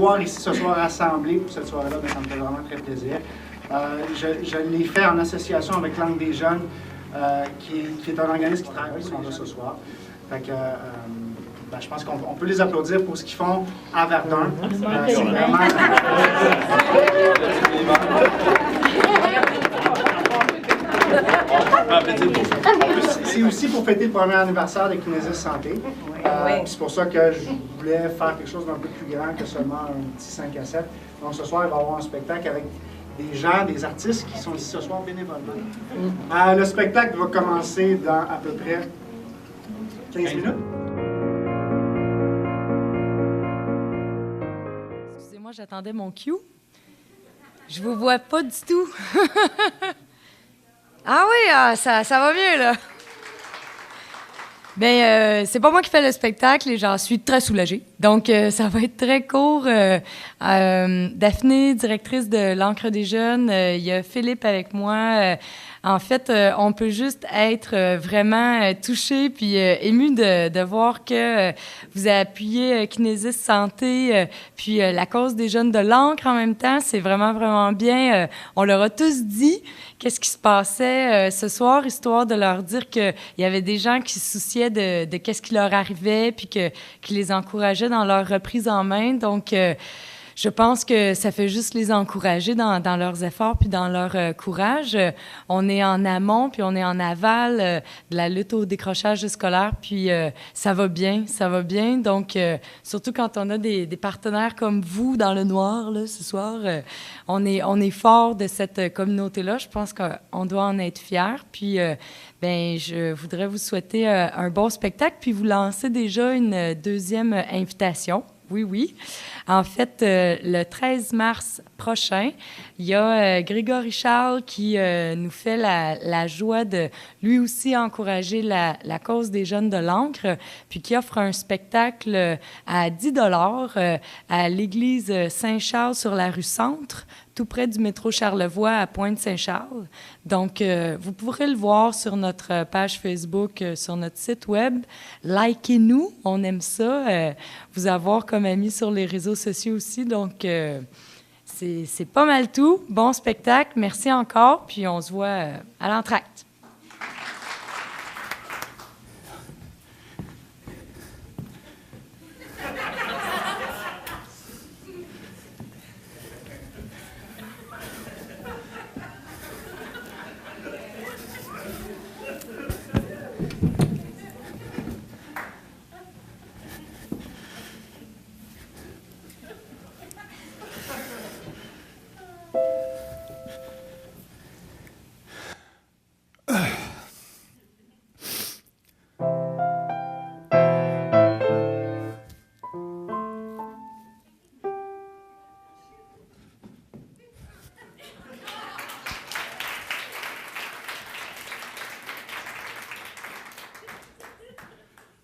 voir ici ce soir rassemblés pour cette soirée-là, mais ça me fait vraiment très plaisir. Je l'ai fait en association avec l'Angle des jeunes, qui est un organisme qui travaille avec ce monde-là ce soir. Fait que, je pense qu'on peut les applaudir pour ce qu'ils font à Verdun. C'est vraiment... C'est aussi pour fêter le premier anniversaire de Kinésis Santé. C'est pour ça que je voulais faire quelque chose d'un peu plus grand que seulement un petit 5 à 7. Donc ce soir, il va y avoir un spectacle avec des gens, des artistes qui sont ici ce soir bénévolement. Le spectacle va commencer dans à peu près 15 minutes. Excusez-moi, j'attendais mon cue. Je vous vois pas du tout. Ah oui, ça va mieux, là. Bien, c'est pas moi qui fais le spectacle et j'en suis très soulagée. Donc, ça va être très court. Daphné, directrice de l'Ancre des jeunes, il y a Philippe avec moi. En fait, on peut juste être vraiment touché puis ému de voir que vous avez appuyé Kinésis Santé puis la cause des jeunes de l'Ancre en même temps. C'est vraiment, vraiment bien. On leur a tous dit qu'est-ce qui se passait ce soir, histoire de leur dire qu'il y avait des gens qui se souciaient de qu'est-ce qui leur arrivait puis qui les encourageaient dans leur reprise en main. Donc, je pense que ça fait juste les encourager dans leurs efforts puis dans leur courage. On est en amont puis on est en aval de la lutte au décrochage scolaire, puis ça va bien. Donc, surtout quand on a des partenaires comme vous dans le noir, là, ce soir, on est fort de cette communauté-là. Je pense qu'on doit en être fiers. Puis, je voudrais vous souhaiter un bon spectacle puis vous lancer déjà une deuxième invitation. Oui. En fait, le 13 mars prochain, il y a Grégory Charles qui nous fait la joie de lui aussi encourager la cause des jeunes de l'Ancre, puis qui offre un spectacle à 10 $ à l'église Saint-Charles sur la rue Centre, tout près du métro Charlevoix à Pointe-Saint-Charles. Donc, vous pourrez le voir sur notre page Facebook, sur notre site web. Likez-nous, on aime ça. Vous avoir comme amis sur les réseaux sociaux aussi. Donc, c'est pas mal tout. Bon spectacle, merci encore, puis on se voit à l'entracte.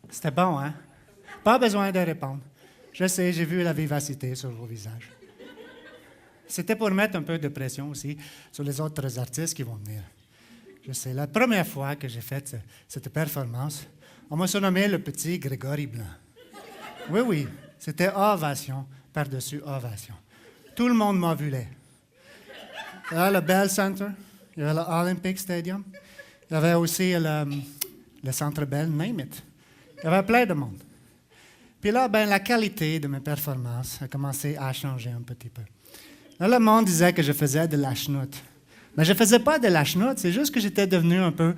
C'était bon, hein? Pas besoin de répondre. Je sais, j'ai vu la vivacité sur vos visages. C'était pour mettre un peu de pression aussi sur les autres artistes qui vont venir. Je sais, la première fois que j'ai fait cette performance, on m'a surnommé le petit Grégory Blanc. Oui, c'était ovation par-dessus ovation. Tout le monde m'a vu là. Il y avait le Bell Center, il y avait l'Olympic Stadium, il y avait aussi le Centre Bell, name it. Il y avait plein de monde. Puis là, la qualité de mes performances a commencé à changer un petit peu. Là, le monde disait que je faisais de la chenoute. Mais je ne faisais pas de la chenoute, c'est juste que j'étais devenu un peu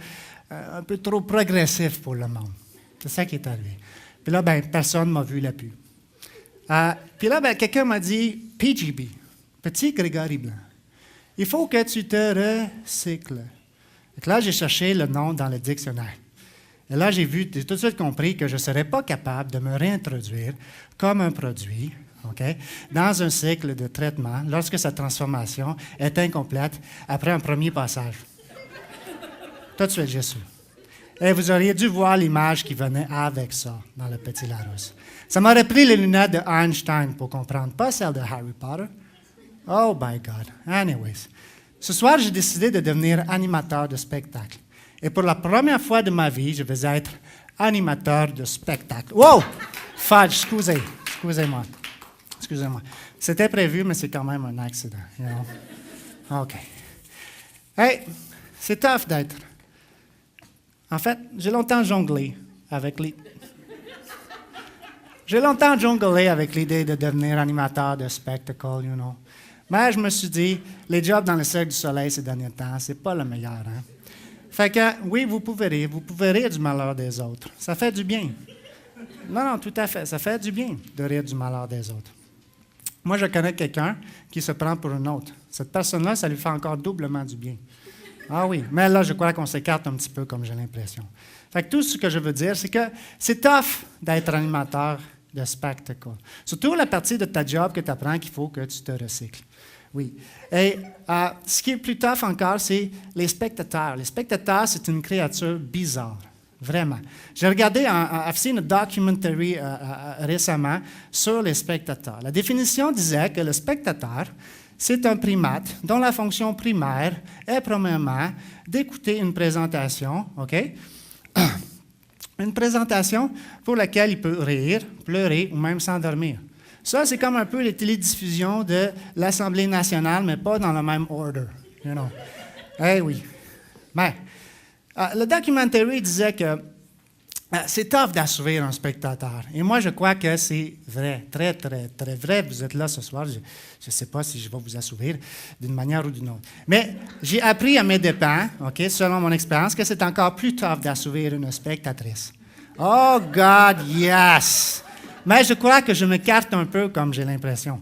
trop progressif pour le monde. C'est ça qui est arrivé. Puis là, personne ne m'a vu là-dessus. Puis là, quelqu'un m'a dit, PGB, petit Grégory Blanc, il faut que tu te recycles. Donc là, j'ai cherché le nom dans le dictionnaire. Et là, j'ai tout de suite compris que je ne serais pas capable de me réintroduire comme un produit, dans un cycle de traitement lorsque sa transformation est incomplète après un premier passage. Tout de suite, j'ai su. Et vous auriez dû voir l'image qui venait avec ça dans le Petit Larousse. Ça m'aurait pris les lunettes de Einstein pour comprendre, pas celles de Harry Potter. Oh my God. Anyways, ce soir, j'ai décidé de devenir animateur de spectacle. Et pour la première fois de ma vie, je vais être animateur de spectacle. Wow! Fudge, excusez-moi. C'était prévu, mais c'est quand même un accident. You know? OK. Hey, c'est tough d'être. En fait, j'ai longtemps jonglé avec les... J'ai longtemps jonglé avec l'idée de devenir animateur de spectacle, you know. Mais je me suis dit, les jobs dans le Cirque du Soleil ces derniers temps, c'est pas le meilleur, hein? Fait que, oui, vous pouvez rire du malheur des autres. Ça fait du bien. Non, tout à fait. Ça fait du bien de rire du malheur des autres. Moi, je connais quelqu'un qui se prend pour une autre. Cette personne-là, ça lui fait encore doublement du bien. Ah oui, mais là, je crois qu'on s'écarte un petit peu, comme j'ai l'impression. Fait que tout ce que je veux dire, c'est que c'est tough d'être animateur de spectacle. Surtout la partie de ta job que tu apprends qu'il faut que tu te recycles. Oui. Et ce qui est plus tough encore, c'est les spectateurs. Les spectateurs, c'est une créature bizarre. Vraiment. J'ai regardé, I've seen a documentary récemment sur les spectateurs. La définition disait que le spectateur, c'est un primate dont la fonction primaire est premièrement d'écouter une présentation, OK? Une présentation pour laquelle il peut rire, pleurer ou même s'endormir. Ça, c'est comme un peu les télédiffusions de l'Assemblée nationale, mais pas dans le même order, you know. Eh oui. Mais le documentary disait que c'est tough d'assouvir un spectateur. Et moi, je crois que c'est vrai, très, très, très vrai. Vous êtes là ce soir, je ne sais pas si je vais vous assouvir d'une manière ou d'une autre. Mais j'ai appris à mes dépens, OK, selon mon expérience, que c'est encore plus tough d'assouvir une spectatrice. Oh God, yes! Mais je crois que je m'écarte un peu, comme j'ai l'impression.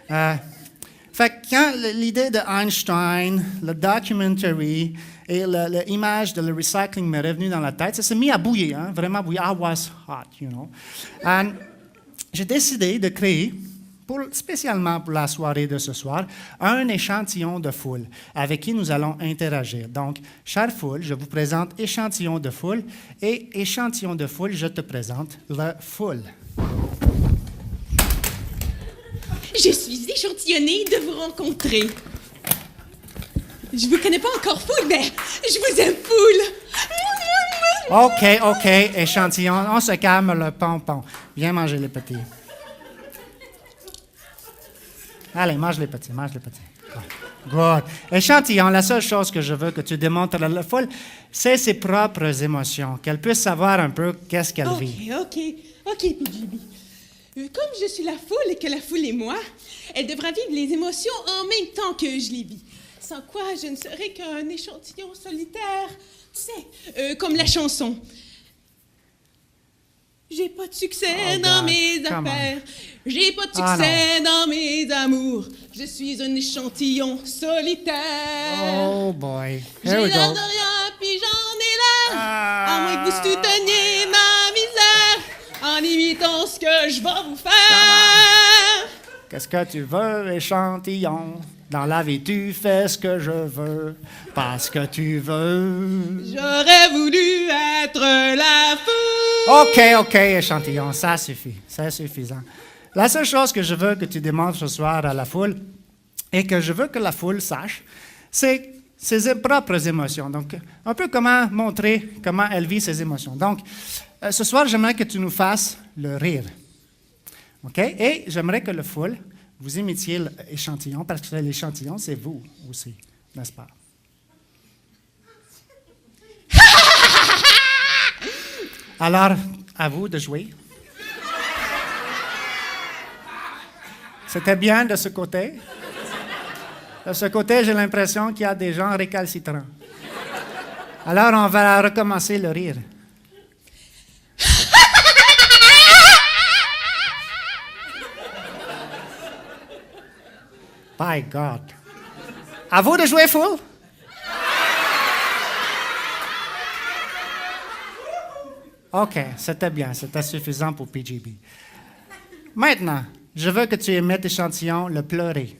Fait que quand l'idée de Einstein, le documentary et l'image de le recycling m'est revenue dans la tête, ça s'est mis à bouillir, hein, vraiment bouillir. I was hot, you know. And j'ai décidé de créer, spécialement pour la soirée de ce soir, un échantillon de foule avec qui nous allons interagir. Donc, chère foule, je vous présente échantillon de foule et échantillon de foule, je te présente la foule. Je suis échantillonnée de vous rencontrer. Je vous connais pas encore foule, mais je vous aime foule. OK, échantillon. On se calme le pompon. Viens manger les petits. Allez, mange les petits. Good. Échantillon, la seule chose que je veux que tu démontres à la foule, c'est ses propres émotions, qu'elle puisse savoir un peu qu'est-ce qu'elle vit. OK, PGB. Comme je suis la foule et que la foule est moi, elle devra vivre les émotions en même temps que je les vis. Sans quoi, je ne serais qu'un échantillon solitaire. Tu sais, comme la chanson. J'ai pas de succès dans mes affaires. J'ai pas de succès dans mes amours. Je suis un échantillon solitaire. Oh boy. J'ai l'air de rien, puis j'en ai l'air. À moins que vous souteniez ma misère en imitant ce que je vais vous faire. Qu'est-ce que tu veux, échantillon? Dans la vie, tu fais ce que je veux, parce que tu veux. J'aurais voulu être la foule. OK, échantillon, ça suffit. C'est suffisant. La seule chose que je veux que tu démontres ce soir à la foule, et que je veux que la foule sache, c'est ses propres émotions. Donc, un peu comment montrer comment elle vit ses émotions. Donc, ce soir, j'aimerais que tu nous fasses le rire. OK? Et j'aimerais que la foule, vous imitiez l'échantillon, parce que l'échantillon, c'est vous aussi, n'est-ce pas? Alors, à vous de jouer. C'était bien de ce côté. De ce côté, j'ai l'impression qu'il y a des gens récalcitrants. Alors, on va recommencer le rire. By God. À vous de jouer full? OK, c'était bien, c'était suffisant pour PGB. Maintenant, je veux que tu émettes l'échantillon le pleurer.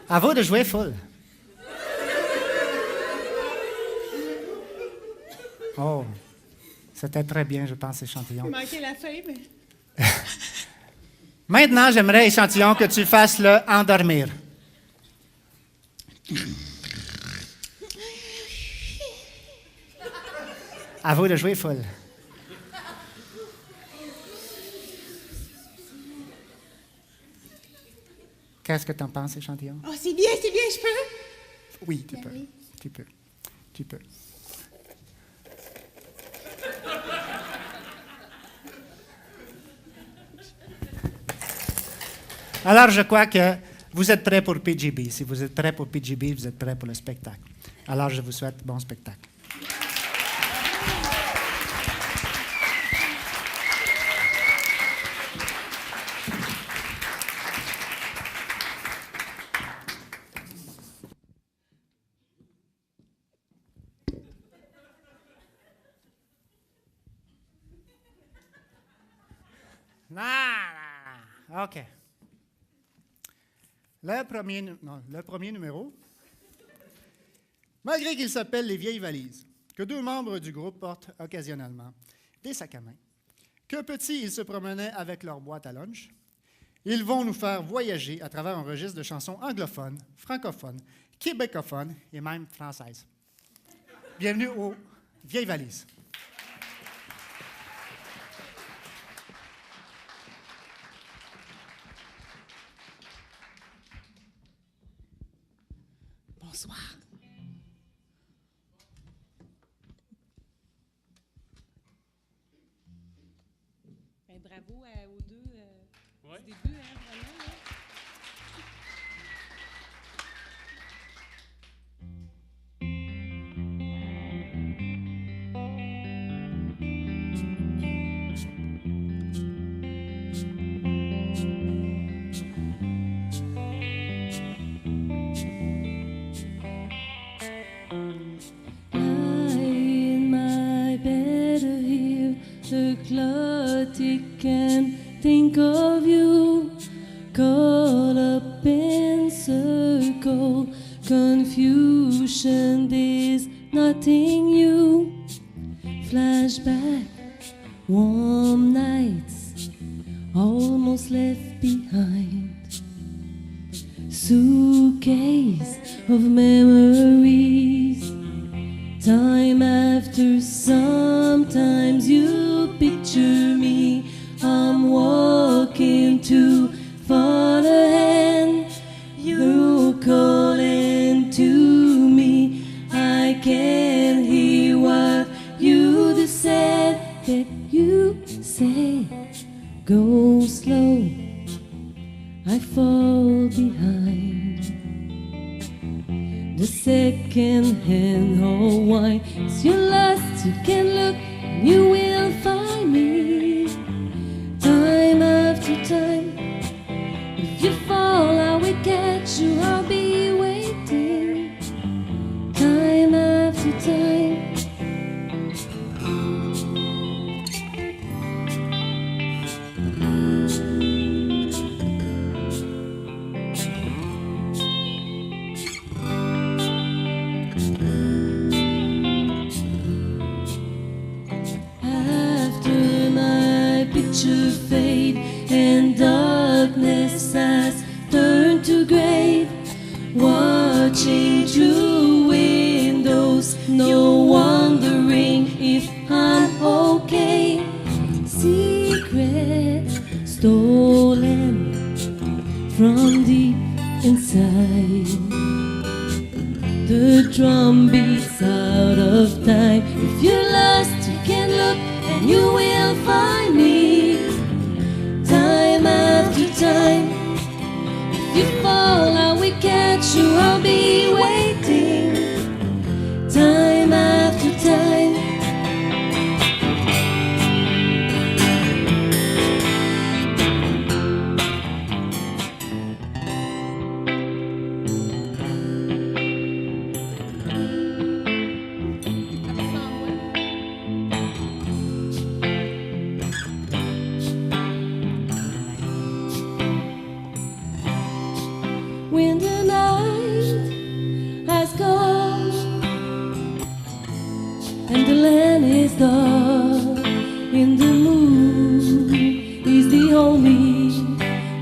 À vous de jouer full. Oh. C'était très bien, je pense, échantillon. Il manquait la fin, mais... Maintenant, j'aimerais, échantillon, que tu fasses le endormir. À vous de jouer full. Qu'est-ce que tu en penses, échantillon? Oh, c'est bien, je peux? Oui, tu Ben peux. oui. Tu peux. Alors, je crois que vous êtes prêts pour PGB. Si vous êtes prêts pour PGB, vous êtes prêts pour le spectacle. Alors, je vous souhaite bon spectacle. Non. OK. Le premier numéro, malgré qu'il s'appelle Les Vieilles Valises, que 2 membres du groupe portent occasionnellement des sacs à main, que petits, ils se promenaient avec leur boîte à lunch, ils vont nous faire voyager à travers un registre de chansons anglophones, francophones, québécophones et même françaises. Bienvenue aux Vieilles Valises. Bonsoir. Ben, bravo aux deux du début, hein, vraiment. Là. The clock and think of you, caught up in circle, confusion, there's nothing new. Flashback, warm nights, almost left behind. Suitcase of memories, time after sometimes you picture me, I'm walking too far ahead, you're calling to me, I can't hear what you just said, that you say, go slow, I fall behind. The second-hand whole wine is your lust, you can look and you will find me. Time after time, if you fall I will catch you, I'll be waiting. Time after time. Fade and darkness has turned to gray, watching through windows, no wondering if I'm okay. Secret stolen from deep inside, the drum beats out of time. If you're lost you can look and you will find me. Time after time, if you fall I will catch you, I'll be waiting. Time after time. When the night has gone and the land is dark, in the moon is the only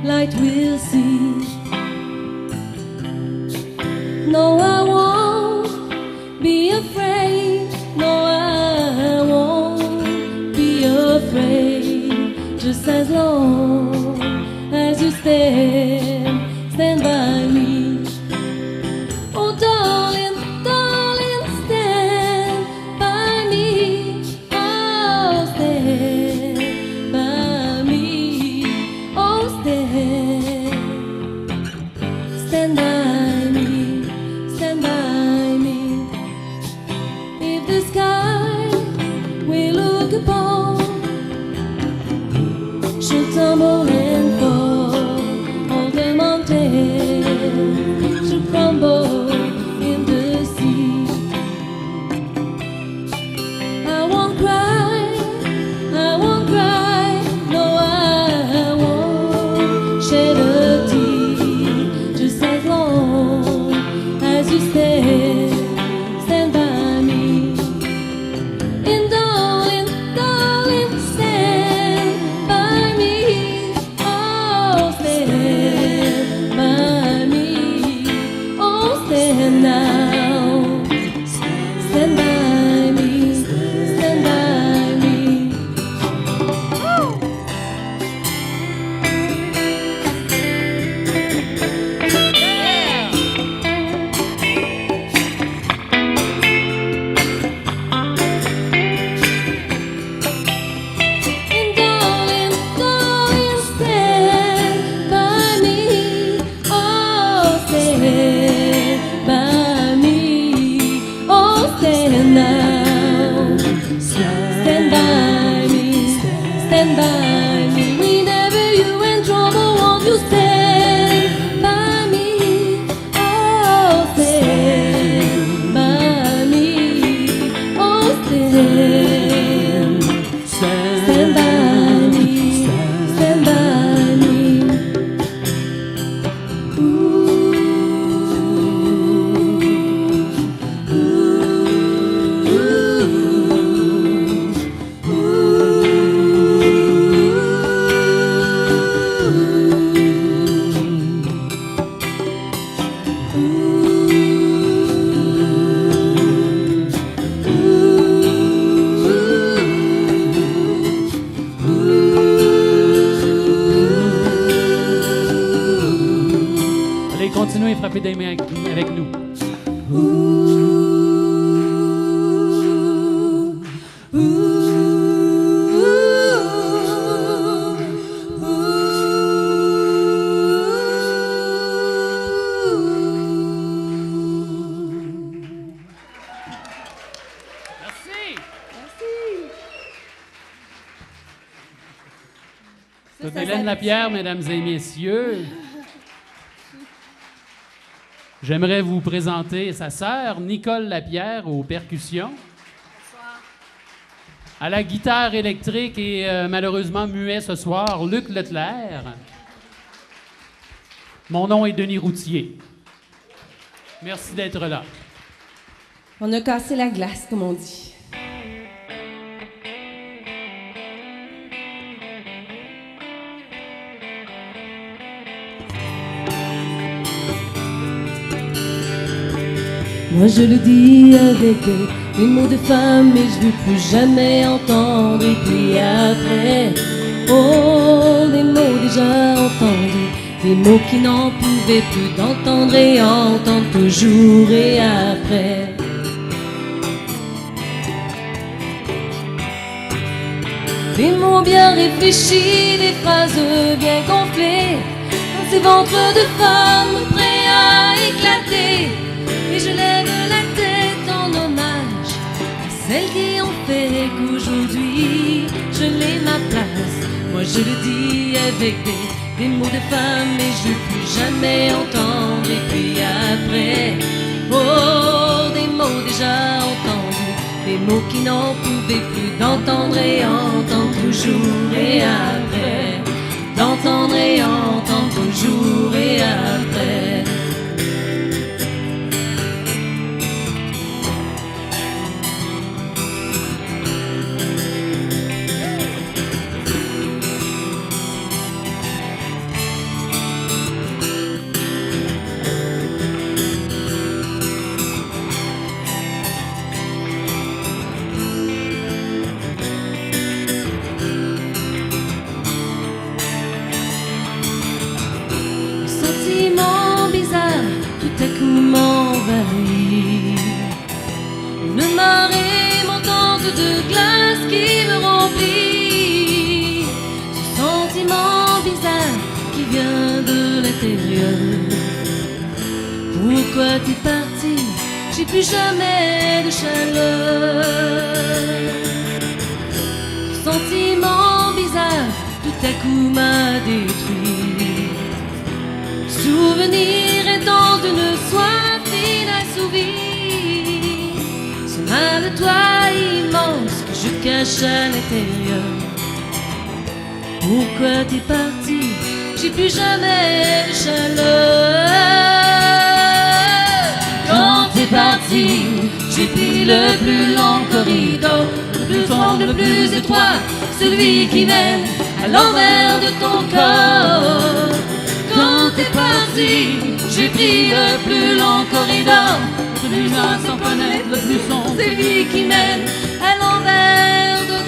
light we'll see. No, I won't be afraid. No, I won't be afraid. Just as long as you stand by. stand by me, stand by me. If the sky we look upon should tumble and fall, all the mountains should crumble in the sea, I won't cry, I won't cry, no I won't shed a tear, just as long as you stand by me. And darling, darling, stand by me, oh stand by me, oh stand now, stand by me, stand by me. And darling, darling, stand by me, oh stand by me, oh stand now, stand by me, stand by me. Whenever you in trouble, won't you stand by me, oh stand by me, oh stand, stand by me, stand by me. Allez, continuez à frapper des mains avec nous. Merci. C'est Hélène Lapierre, mesdames et messieurs. J'aimerais vous présenter sa sœur, Nicole Lapierre, aux percussions. Bonsoir. À la guitare électrique et malheureusement muet ce soir, Luc Leclerc. Mon nom est Denis Routier. Merci d'être là. On a cassé la glace, comme on dit. Moi je le dis avec des mots de femme, mais je veux plus jamais entendre. Et puis après, oh, des mots déjà entendus, des mots qui n'en pouvaient plus d'entendre et entendre toujours et après. Des mots bien réfléchis, des phrases bien gonflées, dans ces ventres de femmes prêts à éclater. Et je lève la tête en hommage à celles qui ont fait qu'aujourd'hui je l'ai ma place. Moi je le dis avec des mots de femme, mais je veux plus jamais entendre. Et puis après, oh, des mots déjà entendus, des mots qui n'en pouvaient plus d'entendre et entendre toujours et après, d'entendre et entendre toujours et après. Tout à coup m'envahit une marée montante de glace qui me remplit. Ce sentiment bizarre qui vient Pourquoi t'es parti? J'ai plus jamais de chaleur. Ce sentiment bizarre tout à coup m'a détruit. Souvenir étant d'une soif inassouvie. Ce mal de toi immense que je cache à l'intérieur. Pourquoi t'es parti? J'ai plus jamais de chaleur. Quand t'es parti, j'ai pris le plus long corridor, le plus sombre, le plus étroit, celui qui mène à l'envers de ton corps. Quand t'es parti, j'ai pris le plus long corridor, le plus loin sans connaître, le plus sombre, celui qui mène à l'envers de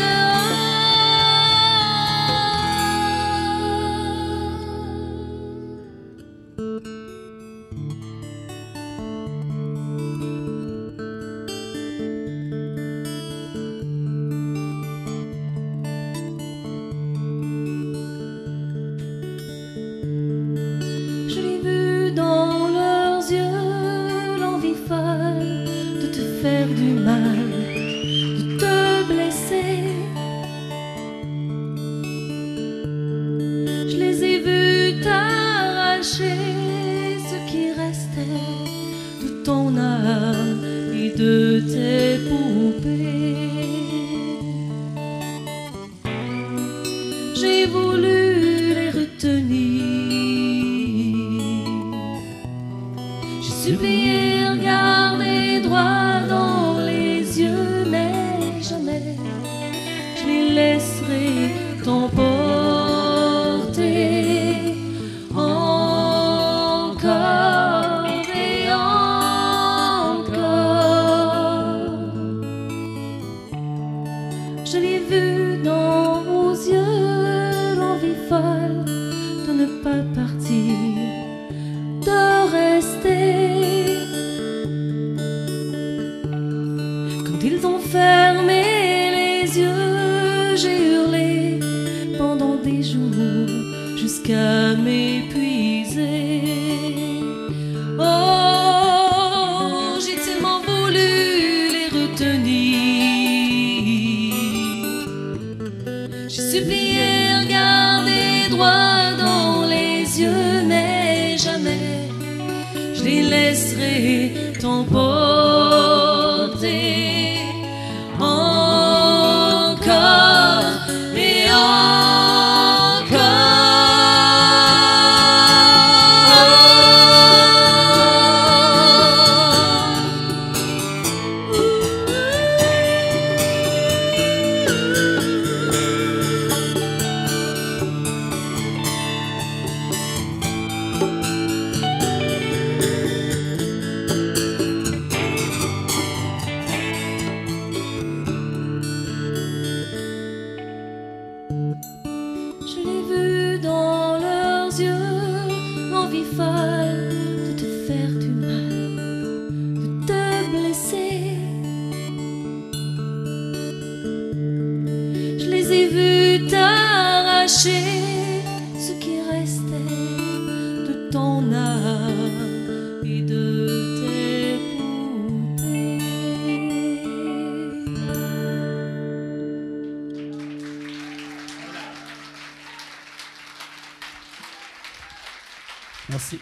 Merci.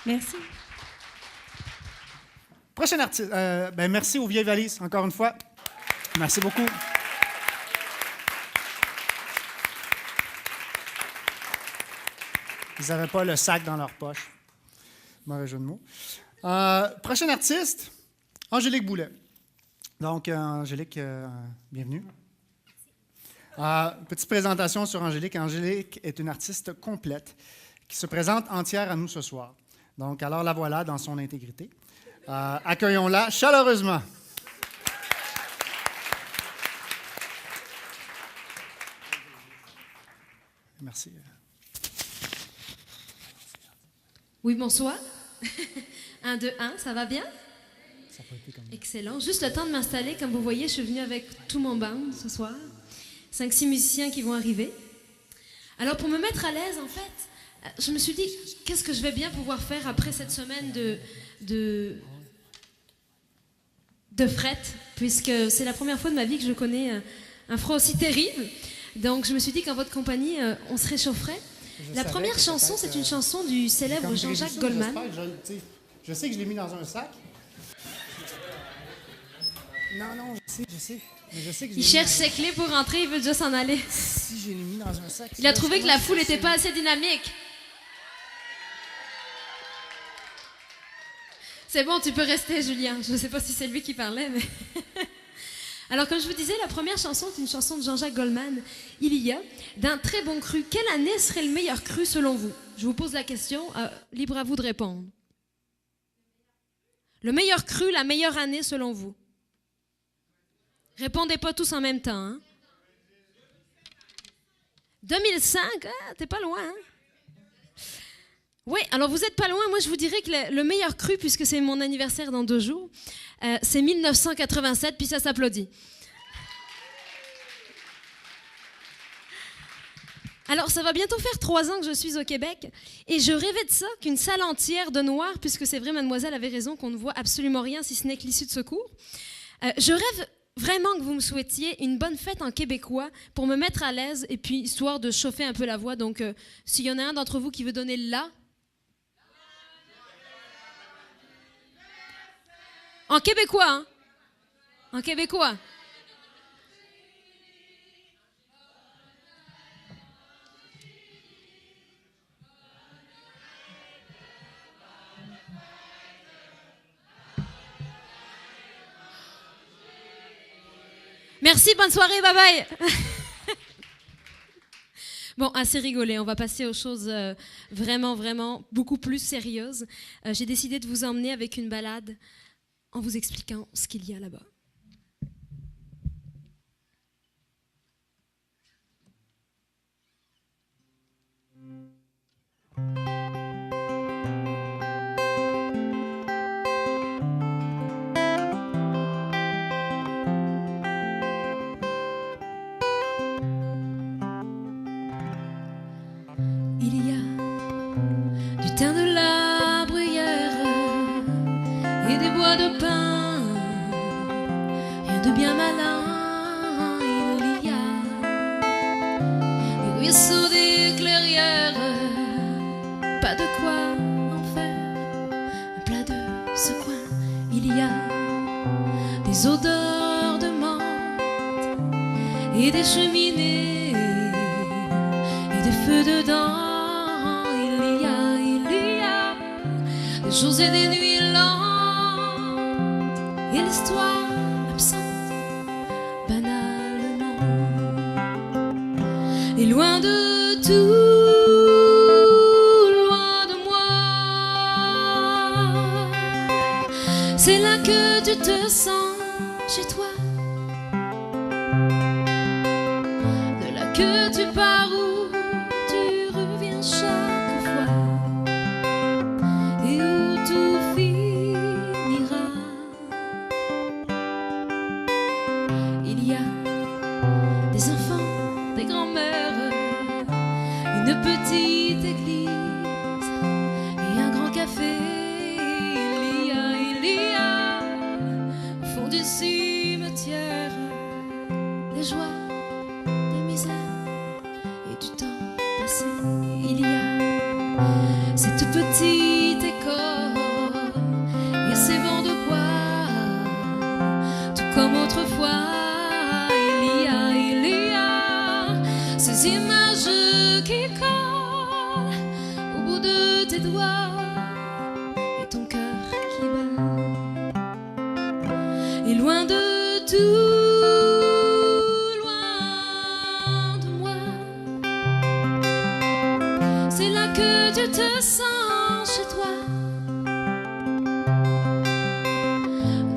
Merci. Prochain artiste. Merci aux Vieilles Valises, encore une fois. Merci beaucoup. Ils n'avaient pas le sac dans leur poche. Mauvais jeu de mots. Prochain artiste, Angélique Boulet. Donc, Angélique, bienvenue. Petite présentation sur Angélique. Angélique est une artiste complète qui se présente entière à nous ce soir. Donc, alors la voilà dans son intégrité. Accueillons-la chaleureusement. Merci. Oui, bonsoir. 1, 2, 1, ça va bien? Ça peut être comme... Excellent. Juste le temps de m'installer. Comme vous voyez, je suis venue avec tout mon band ce soir. 5-6 musiciens qui vont arriver. Alors, pour me mettre à l'aise, en fait, Je me suis dit, qu'est-ce que je vais bien pouvoir faire après cette semaine de fret, puisque c'est la première fois de ma vie que je connais un froid aussi terrible. Donc je me suis dit qu'en votre compagnie, on se réchaufferait. La première chanson, c'est une chanson du célèbre Jean-Jacques Goldman. Je sais que je l'ai mis dans un sac. Non, je sais. Mais je sais que Il cherche ses clés pour rentrer, il veut déjà s'en aller. Si je l'ai mis dans un sac. Il a trouvé que la foule n'était pas assez dynamique. C'est bon, tu peux rester, Julien. Je ne sais pas si c'est lui qui parlait, mais... Alors, comme je vous disais, la première chanson est une chanson de Jean-Jacques Goldman. Il y a d'un très bon cru. Quelle année serait le meilleur cru selon vous? Je vous pose la question, libre à vous de répondre. Le meilleur cru, la meilleure année selon vous? Répondez pas tous en même temps. Hein? 2005, t'es pas loin. Hein? Oui, alors vous n'êtes pas loin. Moi, je vous dirais que le meilleur cru, puisque c'est mon anniversaire dans 2 jours, c'est 1987, puis ça s'applaudit. Alors, ça va bientôt faire 3 ans que je suis au Québec, et je rêvais de ça, qu'une salle entière de noir, puisque c'est vrai, mademoiselle avait raison, qu'on ne voit absolument rien, si ce n'est que l'issue de secours. Je rêve vraiment que vous me souhaitiez une bonne fête en québécois pour me mettre à l'aise, et puis histoire de chauffer un peu la voix. Donc, s'il y en a un d'entre vous qui veut donner la... En québécois, hein? En québécois. Merci, bonne soirée, bye bye. Bon, assez rigolé, on va passer aux choses vraiment, vraiment beaucoup plus sérieuses. J'ai décidé de vous emmener avec une balade en vous expliquant ce qu'il y a là-bas. Il y a du thym, de la bruyère et des bois de pin, rien de bien malin. Il y a des ruisseaux, des clairières, pas de quoi en faire un plat de ce coin. Il y a des odeurs de menthe et des cheminées et des feux dedans. Il y a des jours et des nuits lentes et l'histoire absente banalement. Et loin de tout, loin de moi, c'est là que tu te sens chez toi. De là que tu pars où tu reviens chaque fois, et où tout finira. Il y a des enfants, des grands-mères, une petite église et un grand café. Il y a au fond du cimetière des joies, des misères et du temps passé. Il y a cette petite école et ces bancs de bois, tout comme autrefois. Il y a ces images qui collent au bout de tes doigts et ton cœur qui bat. Et loin de tout, loin de moi, c'est là que tu te sens chez toi.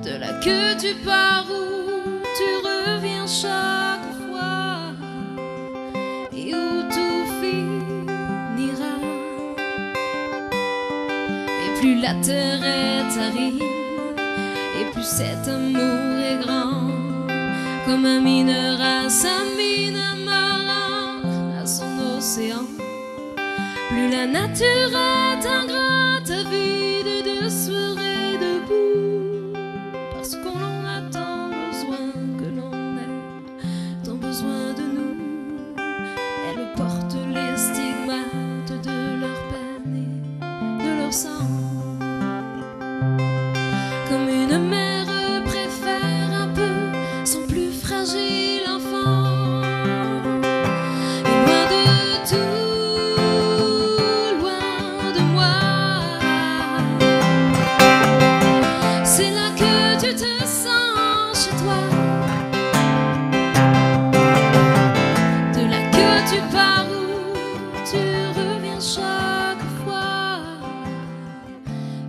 De là que tu pars où tu reviens chaque fois, et où tout finira. Et plus la terre est aride, et plus cet amour est grand, comme un mineur à sa mine, un marin à son océan. Plus la nature est ingrate, vide de soirée debout, parce qu'on en a tant besoin que l'on ait tant besoin de nous. Elles portent les stigmates de leur peine et de leur sang. Comme une mère préfère un peu son plus fragile enfant. Et loin de tout, loin de moi, c'est là que tu te sens chez toi. De là que tu pars où tu reviens chaque fois,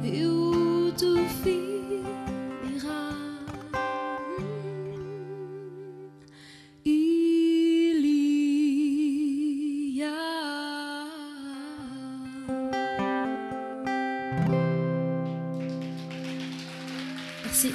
et où tout finira. Merci.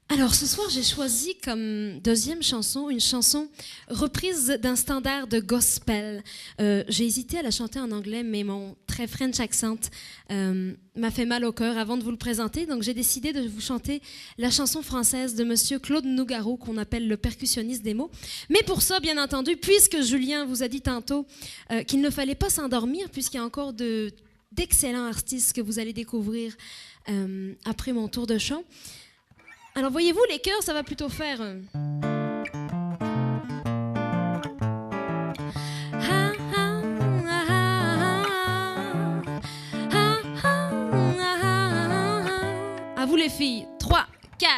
Alors ce soir, j'ai choisi comme deuxième chanson une chanson reprise d'un standard de gospel. J'ai hésité à la chanter en anglais, mais mon très French accent m'a fait mal au cœur avant de vous le présenter. Donc j'ai décidé de vous chanter la chanson française de Monsieur Claude Nougaro, qu'on appelle le percussionniste des mots. Mais pour ça, bien entendu, puisque Julien vous a dit tantôt qu'il ne fallait pas s'endormir, puisqu'il y a encore d'excellents artistes que vous allez découvrir après mon tour de chant. Alors voyez-vous, les chœurs, ça va plutôt faire... À vous les filles, 3, 4...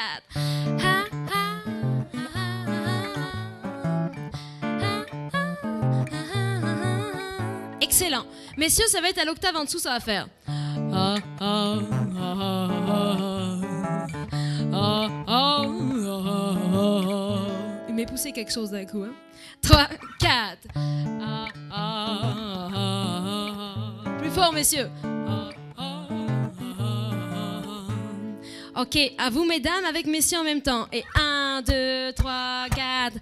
Excellent. Messieurs, ça va être à l'octave en dessous, ça va faire... Il m'est poussé quelque chose d'un coup. Hein? 3, 4. Plus fort, messieurs. Ok, à vous, mesdames, avec messieurs en même temps. Et 1, 2, 3, 4.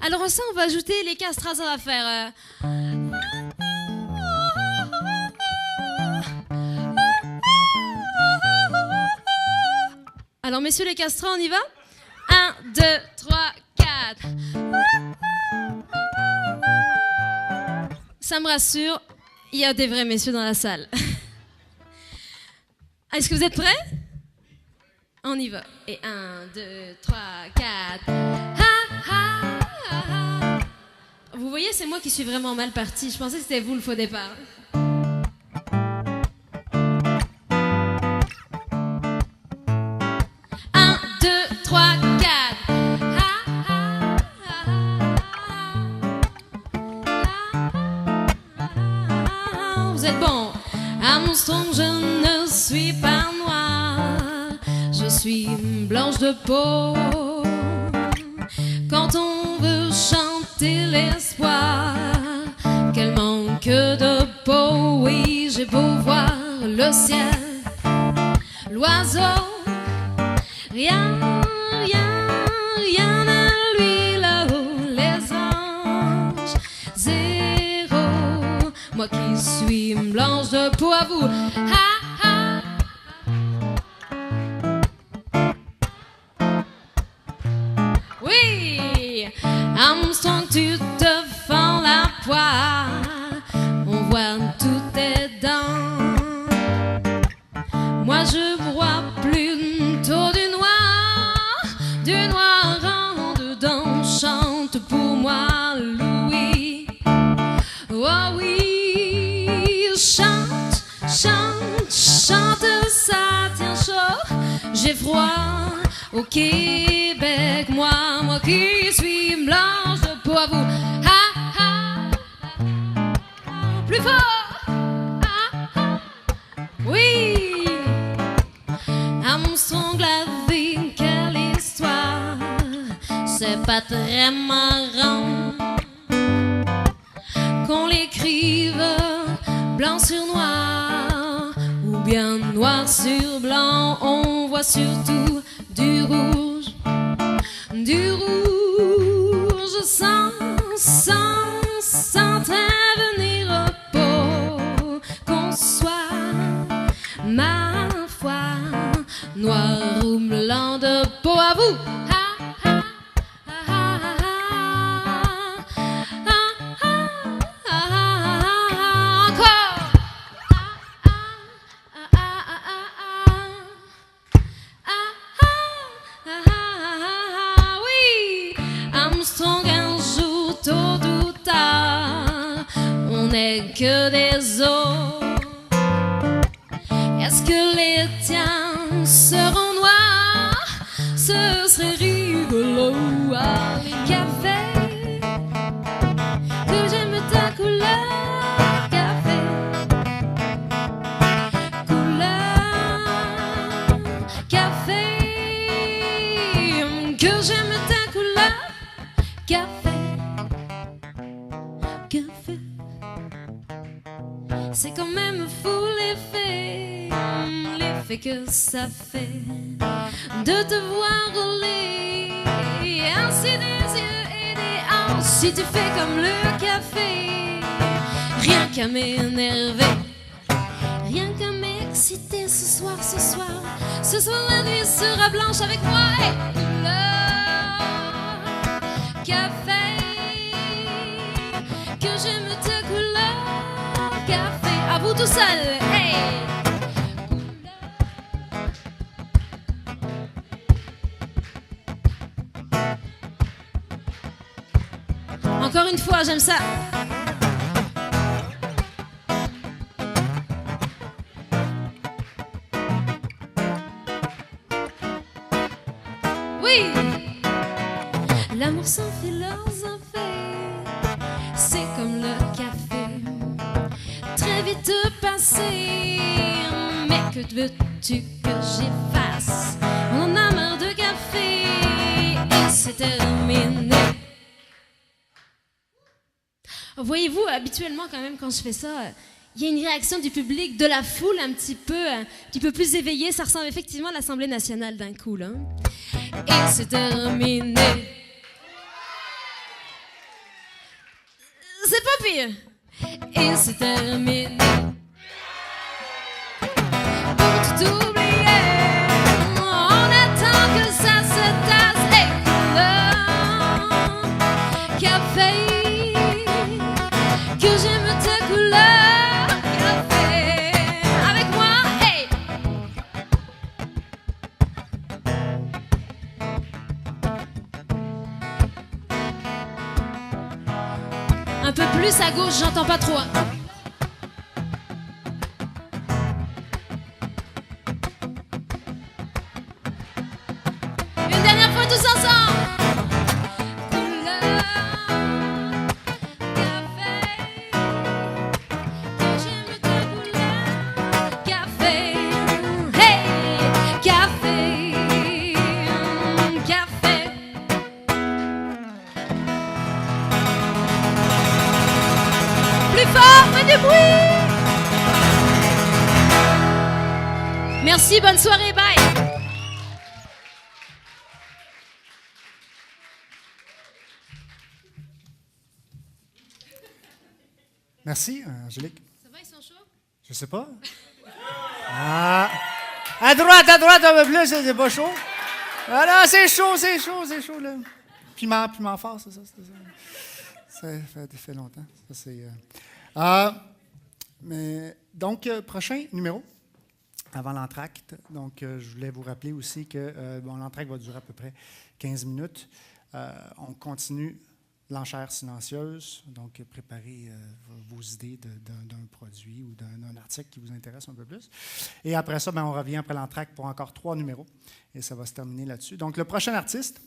Alors, ça, on va ajouter les castrats, ça va faire... Alors, messieurs les castrats, on y va? 1, 2, 3, 4. Ça me rassure, il y a des vrais messieurs dans la salle. Est-ce que vous êtes prêts? On y va. Et 1, 2, 3, 4. Vous voyez, c'est moi qui suis vraiment mal partie. Je pensais que c'était vous le faux départ. Vous êtes bon. Armstrong, je ne suis pas noire, je suis blanche de peau. Quand on veut chanter l'espoir, quel manque de peau. Oui, j'ai beau voir le ciel, l'oiseau, rien à lui là-haut, les anges, zéro. Moi qui suis blanche de peau, à vous. Oui, Armstrong, tu te fends la poire, on voit toutes tes dents. Moi je bois plutôt du noir en dedans. Chante pour moi, Louis. Oh oui, chante, ça tient chaud. J'ai froid au Québec, moi qui suis blanche de peau, à vous. Plus fort. Oui, Armstrong, la vie, quelle histoire. C'est pas très marrant qu'on l'écrive noir sur blanc, on voit surtout du rouge sans venir au pot, qu'on soit, ma foi, noir ou blanc de peau à vous. Que des os. Est-ce que les tiens seront noirs? Ce serait rigolo. Ah, café, que j'aime ta couleur. Café, couleur. Café, que j'aime ta couleur. Café, café. C'est quand même fou l'effet que ça fait de te voir rouler ainsi des yeux et des hanches. Si tu fais comme le café, rien qu'à m'énerver, rien qu'à m'exciter ce soir, la nuit sera blanche avec moi. Hey, couleur, café, que j'aime ta couleur. Café, à vous tout seul, hey! Encore une fois, j'aime ça. Oui! L'amour s'en fait leurs affaires, c'est comme le café. Très vite passé, mais que veux-tu que j'y fasse? On en a marre de café et c'est terminé. Voyez-vous, habituellement quand même quand je fais ça, il y a une réaction du public, de la foule un petit peu plus éveillée. Ça ressemble effectivement à l'Assemblée nationale d'un coup, là. Et c'est terminé. C'est pas pire. Et c'est terminé. Pour tout oublier, on attend que ça se tasse. Hey, couleur, café, que j'aime ta couleur. Café, avec moi, hey. Un peu plus à gauche, j'entends pas trop. Une dernière fois tous ensemble. Couleur, café, que j'aime ta couleur. Café, hey, café, café. Plus fort, fais du bruit. Merci, bonne soirée, bye. Merci, Angélique. Ça va, ils sont chauds? Je sais pas. Ah! À droite, un peu plus, c'est pas chaud. Voilà, c'est chaud, là. Piment fort, c'est ça. Ça fait longtemps. Ça, c'est, mais, donc, prochain numéro, avant l'entracte. Donc, je voulais vous rappeler aussi que l'entracte va durer à peu près 15 minutes. On continue l'enchère silencieuse. Donc, préparez vos idées d'un produit ou d'un article qui vous intéresse un peu plus. Et après ça, on revient après l'entracte pour encore 3 numéros. Et ça va se terminer là-dessus. Donc, le prochain artiste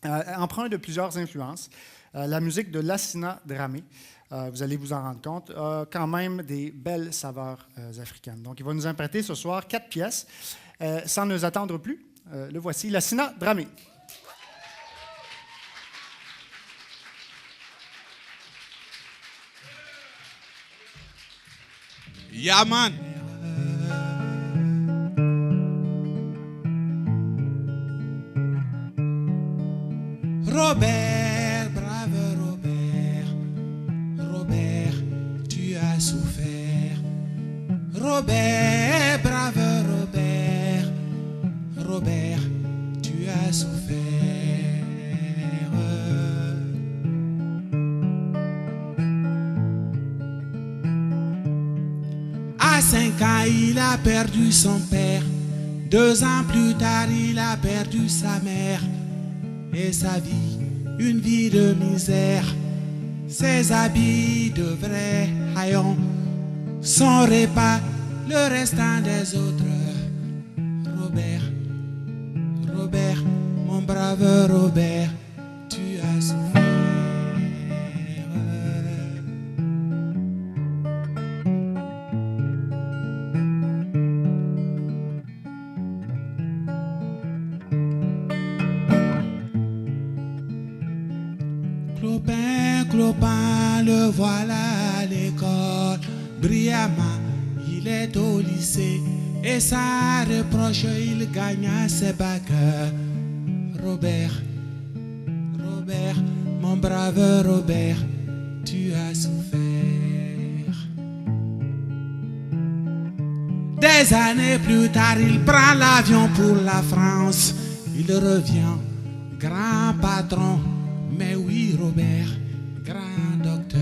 emprunte de plusieurs influences. La musique de Lassina Dramé, vous allez vous en rendre compte, a quand même des belles saveurs africaines. Donc, il va nous emprunter ce soir 4 pièces. Sans nous attendre plus, le voici, Lassina Dramé. Yeah, man. souffert. Robert, brave Robert, Robert, tu as souffert. À 5 ans, il a perdu son père. 2 ans plus tard, il a perdu sa mère. Et sa vie, une vie de misère. Ses habits de vrai haillons, son repas, le restant des autres. Robert, Robert, mon brave Robert, tu as souffert. Clopin, Clopin, le voilà à l'école. Brillamment, il est au lycée. Et sans reproche, il gagne ses bacs. Robert, Robert, mon brave Robert, tu as souffert. Des années plus tard, il prend l'avion pour la France. Il revient, grand patron. Mais oui, Robert, grand docteur.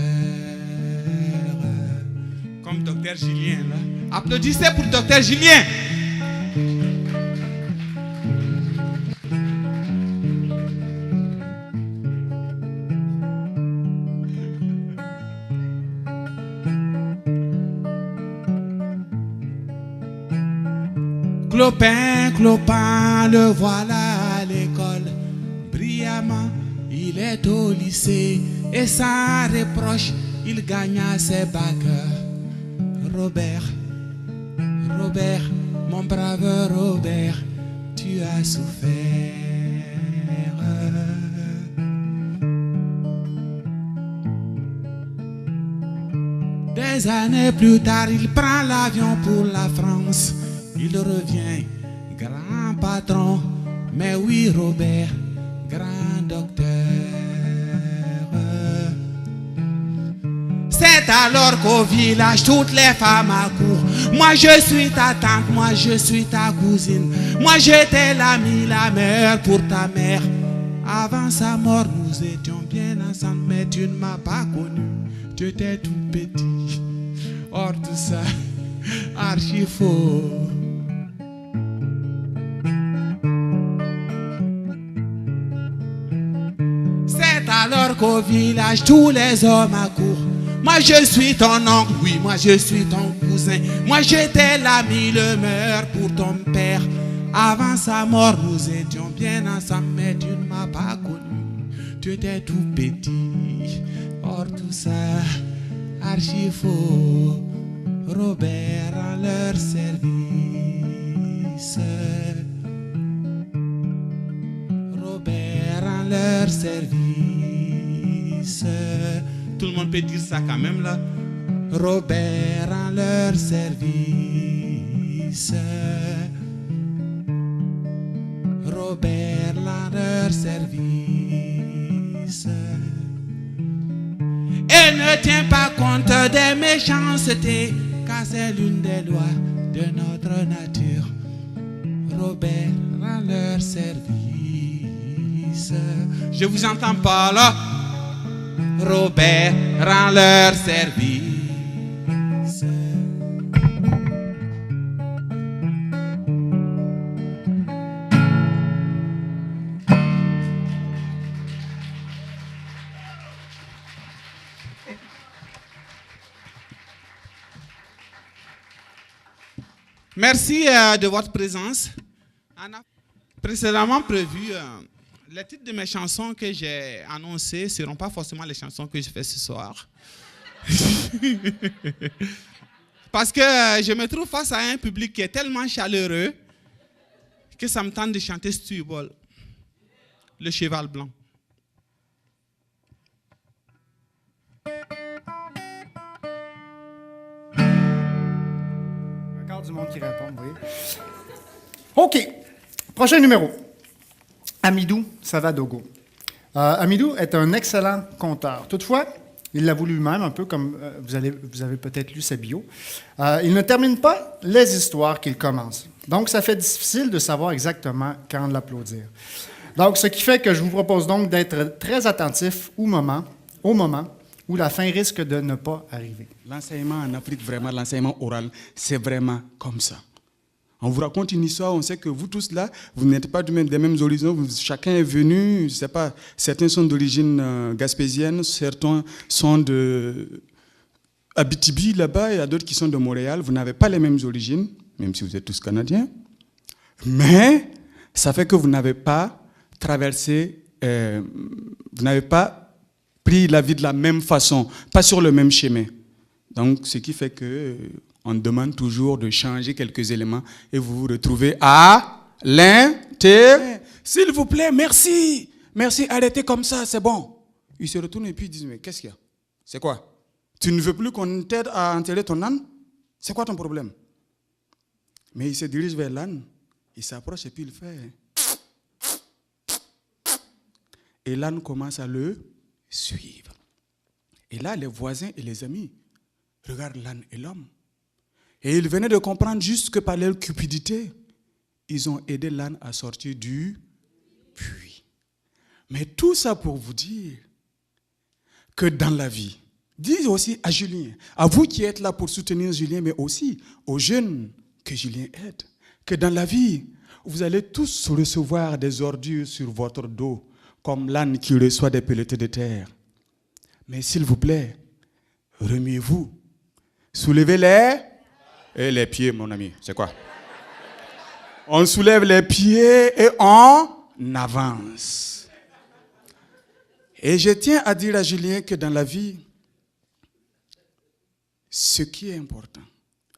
Comme docteur Julien, là. Applaudissez pour docteur Julien. Clopin, Clopin, le voilà à l'école. Brillamment, il est au lycée. Et sans reproche, il gagna ses bacs. Robert, Robert, mon brave Robert, tu as souffert. Des années plus tard, il prend l'avion pour la France. Il revient, grand patron, mais oui Robert, grand docteur. C'est alors qu'au village, toutes les femmes accourent. Moi je suis ta tante, moi je suis ta cousine. Moi j'étais l'ami, la mère pour ta mère. Avant sa mort, nous étions bien ensemble, mais tu ne m'as pas connu. Tu étais tout petit. Or tout ça, archi faux. C'est alors qu'au village, tous les hommes accourent. Moi je suis ton oncle, oui, moi je suis ton cousin. Moi j'étais l'ami, le meilleur pour ton père. Avant sa mort, nous étions bien ensemble, mais tu ne m'as pas connu. Tu étais tout petit. Or tout ça, archi faux. Robert en leur service. Robert en leur service. Tout le monde peut dire ça quand même là. Robert en leur service. Robert en leur service. Et ne tient pas compte des méchancetés, car c'est l'une des lois de notre nature. Robert en leur service. Je vous entends pas là. Robert rend leur service. Merci de votre présence. On a précédemment prévu les titres de mes chansons que j'ai annoncées ne seront pas forcément les chansons que je fais ce soir. Parce que je me trouve face à un public qui est tellement chaleureux que ça me tente de chanter Stu Ball, le cheval blanc. Encore du monde qui répond, oui. OK. Prochain numéro. Amidou Savadogo. Amidou est un excellent conteur. Toutefois, Il l'avoue lui-même, un peu comme vous avez peut-être lu sa bio. Il ne termine pas les histoires qu'il commence. Donc, ça fait difficile de savoir exactement quand l'applaudir. Donc, ce qui fait que je vous propose donc d'être très attentif au moment où la fin risque de ne pas arriver. L'enseignement en Afrique, vraiment, l'enseignement oral, c'est vraiment comme ça. On vous raconte une histoire, on sait que vous tous là, vous n'êtes pas des mêmes horizons, chacun est venu, je ne sais pas, certains sont d'origine gaspésienne, certains sont de Abitibi là-bas, il y a d'autres qui sont de Montréal, vous n'avez pas les mêmes origines, même si vous êtes tous Canadiens, mais ça fait que vous n'avez pas traversé, vous n'avez pas pris la vie de la même façon, pas sur le même chemin. Donc, ce qui fait que on demande toujours de changer quelques éléments et vous vous retrouvez à l'intérieur. S'il vous plaît, merci. Merci, arrêtez comme ça, c'est bon. Il se retourne et puis il dit, mais qu'est-ce qu'il y a? C'est quoi? Tu ne veux plus qu'on t'aide à enterrer ton âne? C'est quoi ton problème? Mais il se dirige vers l'âne, il s'approche et puis il fait. Et l'âne commence à le suivre. Et là, les voisins et les amis regardent l'âne et l'homme. Et ils venaient de comprendre juste que par leur cupidité, ils ont aidé l'âne à sortir du puits. Mais tout ça pour vous dire que dans la vie, dis aussi à Julien, à vous qui êtes là pour soutenir Julien, mais aussi aux jeunes que Julien aide, que dans la vie, vous allez tous recevoir des ordures sur votre dos, comme l'âne qui reçoit des pelletées de terre. Mais s'il vous plaît, remuez-vous, soulevez-les. Et les pieds, mon ami, c'est quoi? On soulève les pieds et on avance. Et je tiens à dire à Julien que dans la vie, ce qui est important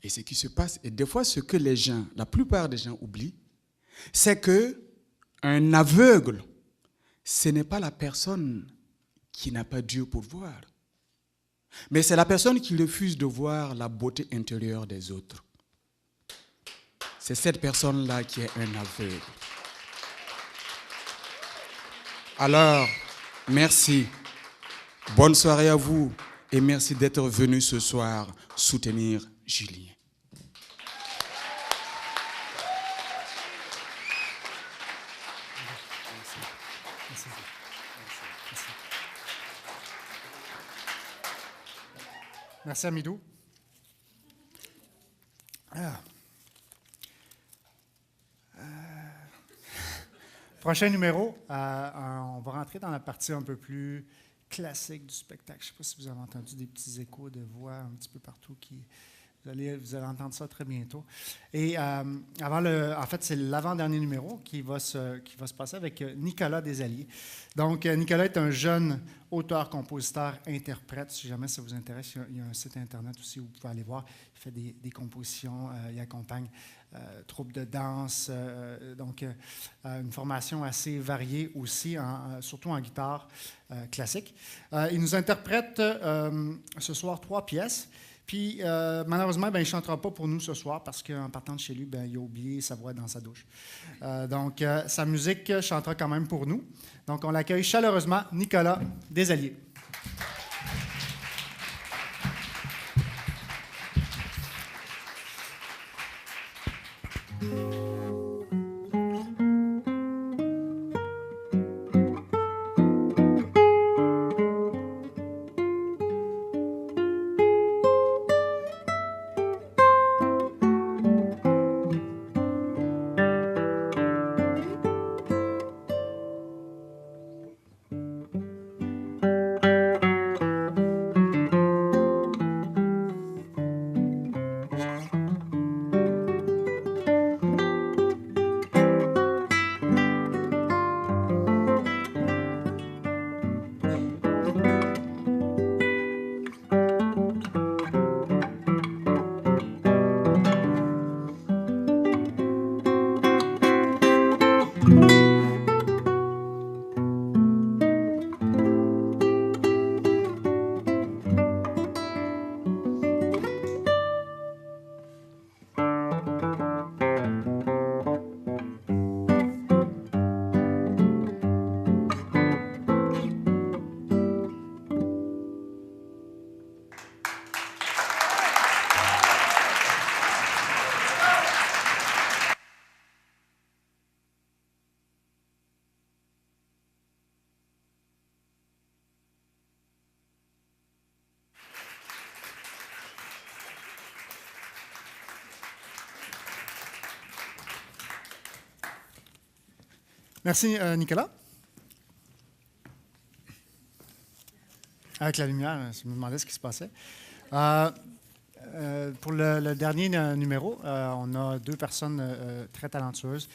et ce qui se passe, et des fois ce que les gens, la plupart des gens oublient, c'est que un aveugle, ce n'est pas la personne qui n'a pas Dieu pour voir. Mais c'est la personne qui refuse de voir la beauté intérieure des autres. C'est cette personne-là qui est un aveugle. Alors, merci. Bonne soirée à vous et merci d'être venu ce soir soutenir Julien. Merci, Amidou. Prochain numéro, on va rentrer dans la partie un peu plus classique du spectacle. Je ne sais pas si vous avez entendu des petits échos de voix un petit peu partout. Vous allez entendre ça très bientôt. Et en fait, c'est l'avant-dernier numéro qui va se passer avec Nicolas Desalliés. Donc, Nicolas est un jeune auteur, compositeur, interprète. Si jamais ça vous intéresse, il y a un site Internet aussi où vous pouvez aller voir. Il fait des compositions, il accompagne troupe de danse, donc une formation assez variée aussi, surtout en guitare classique. Il nous interprète ce soir 3 pièces. Puis, malheureusement, il ne chantera pas pour nous ce soir parce qu'en partant de chez lui, il a oublié sa voix dans sa douche. Donc, sa musique chantera quand même pour nous. Donc, on l'accueille chaleureusement, Nicolas Desalliés. Merci, Nicolas. Avec la lumière, je me demandais ce qui se passait. Pour le dernier numéro, on a 2 personnes très talentueuses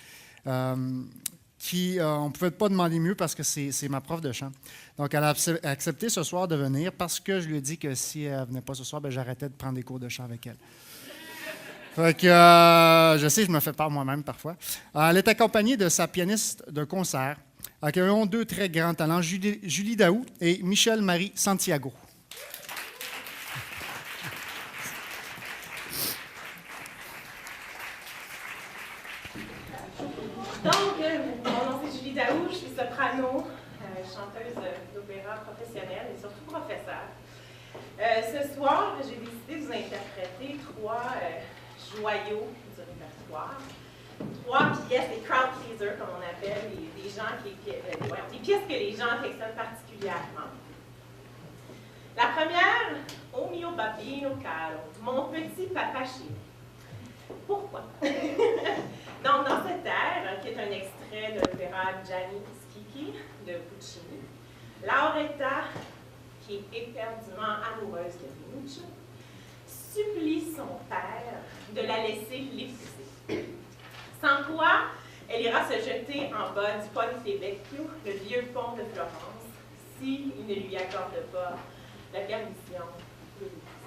qui, on ne pouvait pas demander mieux parce que c'est ma prof de chant. Donc, elle a accepté ce soir de venir parce que je lui ai dit que si elle ne venait pas ce soir, ben, j'arrêtais de prendre des cours de chant avec elle. Fait que, je sais, je me fais peur moi-même parfois. Elle est accompagnée de sa pianiste de concert, qui ont 2 très grands talents, Julie Daou et Michel-Marie Santiago. Donc, mon nom c'est Julie Daou, je suis soprano, chanteuse d'opéra professionnelle et surtout professeure. Ce soir, j'ai décidé de vous interpréter 3 joyaux du répertoire, 3 pièces, des crowd pleasers comme on appelle, des pièces que les gens affectionnent particulièrement. La première, O mio babino caro, mon petit papa chéri. Pourquoi? Donc, dans cette air, qui est un extrait de l'opéra Gianni Schicchi de Puccini, Lauretta, qui est éperdument amoureuse de Pinuccio, supplie son père de la laisser l'épouser. Sans quoi, elle ira se jeter en bas du Ponte Vecchio, le vieux pont de Florence, s'il ne lui accorde pas la permission de l'épouser.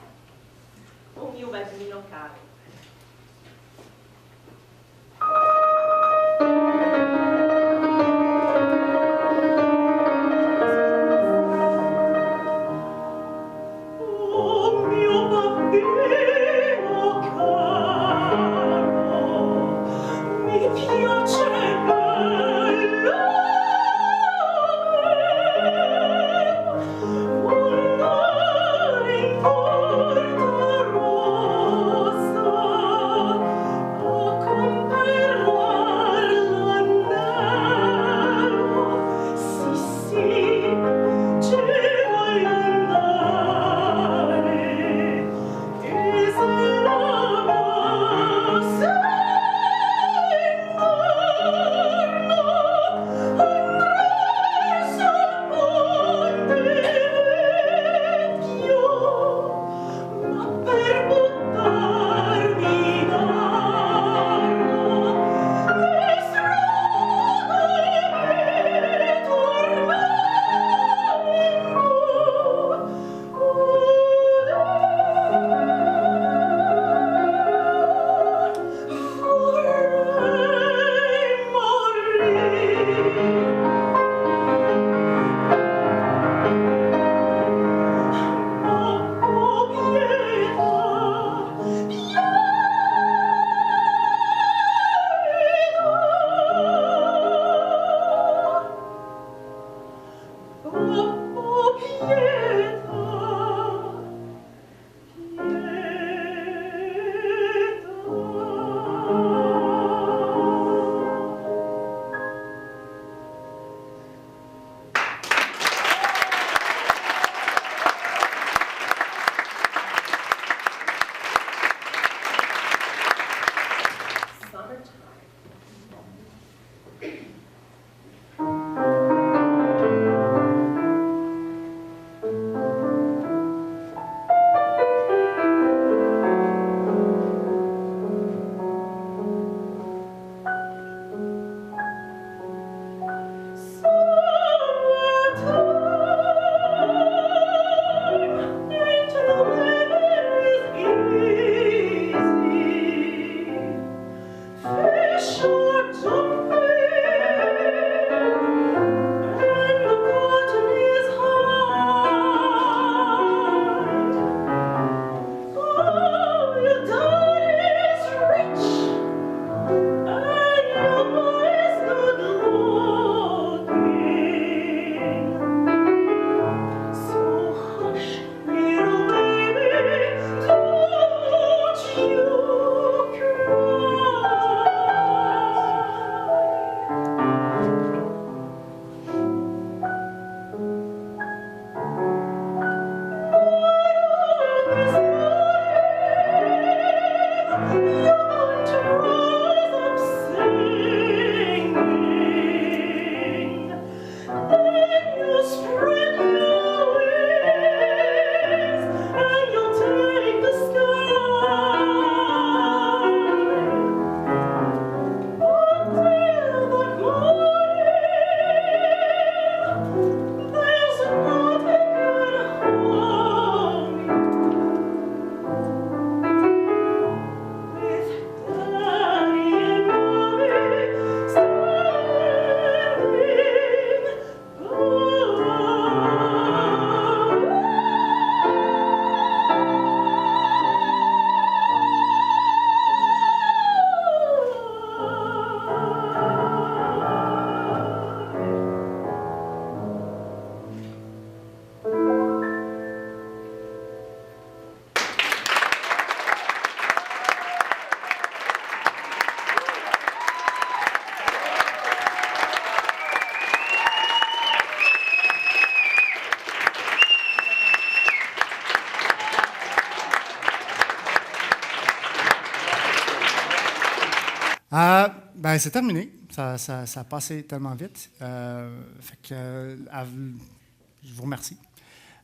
O mio babino caro. Oh mio bambino caro, mi piace bello andare in Porta Rossa. Ben, c'est terminé. Ça a passé tellement vite. Je vous remercie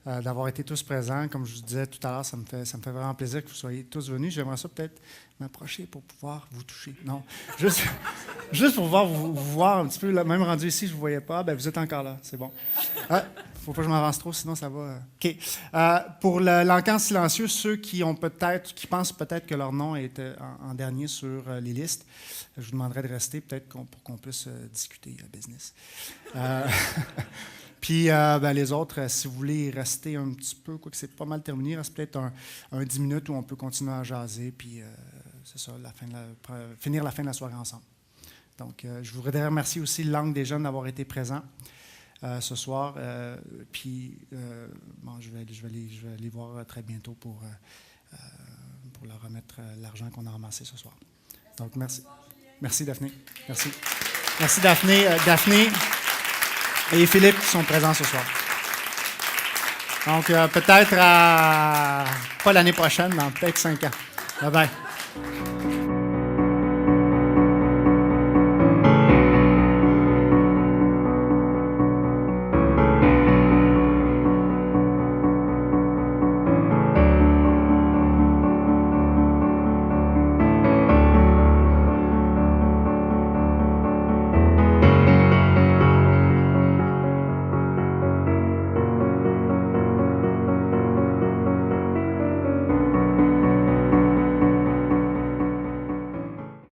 d'avoir été tous présents. Comme je vous disais tout à l'heure, ça me fait vraiment plaisir que vous soyez tous venus. J'aimerais ça peut-être m'approcher pour pouvoir vous toucher. Non, juste pour pouvoir vous voir un petit peu. Là, même rendu ici, je ne vous voyais pas. Ben, vous êtes encore là, c'est bon. Faut pas que je m'avance trop, sinon ça va. OK. Pour l'encan silencieux, ceux qui pensent peut-être que leur nom est en dernier sur les listes, je vous demanderai de rester peut-être pour qu'on puisse discuter business. Puis les autres, si vous voulez rester un petit peu, quoique c'est pas mal terminé, il reste peut-être un 10 minutes où on peut continuer à jaser, puis c'est ça, finir la fin de la soirée ensemble. Donc, je voudrais remercier aussi l'Angle des jeunes d'avoir été présents ce soir. Puis, je vais les voir très bientôt pour leur remettre l'argent qu'on a ramassé ce soir. Donc, merci. Merci, Daphné. Merci. Merci, Daphné. Daphné et Philippe qui sont présents ce soir. Donc, peut-être pas l'année prochaine, dans peut-être 5 ans. Bye-bye.